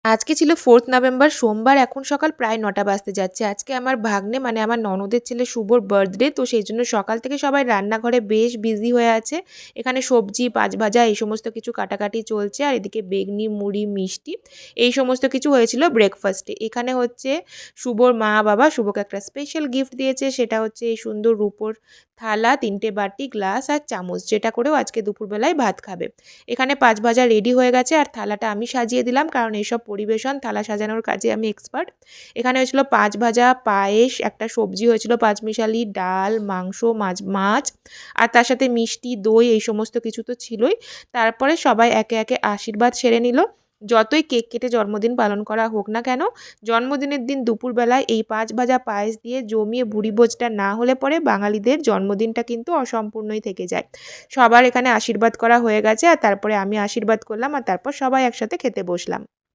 আজকে ছিল 4th November সোমবার। এখন সকাল প্রায় ৯টা বাজতে যাচ্ছে। আজকে আমার ভাগ্নে মানে আমার ননদের ছেলে শুভর বার্থডে। তো সেইজন্য সকাল থেকে সবাই রান্নাঘরে বেশ বিজি হয়ে আছে। এখানে সবজি, পাঁচভাজা এই সমস্ত কিছু কাটাকাটি চলছে। আর এদিকে বেগনি, মুড়ি, মিষ্টি এই সমস্ত কিছু হয়েছিল ব্রেকফাস্টে। এখানে হচ্ছে শুভর মা-বাবা শুভকে একটা স্পেশাল গিফট দিয়েছে। সেটা হচ্ছে এই সুন্দর রুপোর থালা, ৩ টে বাটি, গ্লাস আর চামচ, যেটা করেও আজকে দুপুরবেলায় ভাত খাবে। এখানে পাঁচভাজা রেডি হয়ে গেছে আর থালাটা আমি সাজিয়ে দিলাম, কারণ এইসব পরিবেশন থালা সাজানোর কাজে আমি এক্সপার্ট। এখানে হয়েছিল পাঁচভাজা, পায়েস, একটা সবজি হয়েছিল পাঁচমিশালি, ডাল, মাংস, মাছ আর তার সাথে মিষ্টি, দই এই সমস্ত কিছু তো ছিলই। তারপরে সবাই একে একে আশীর্বাদ সেরে নিল। যতই কেক কেটে জন্মদিন পালন করা হোক না কেন, জন্মদিনের দিন দুপুরবেলায় এই পাঁচভাজা পায়েস দিয়ে জমিয়ে ভুরিভোজটা না হলে পরে বাঙালিদের জন্মদিনটা কিন্তু অসম্পূর্ণই থেকে যায়। সবার এখানে আশীর্বাদ করা হয়ে গেছে আর তারপরে আমি আশীর্বাদ করলাম আর তারপর সবাই একসাথে খেতে বসলাম।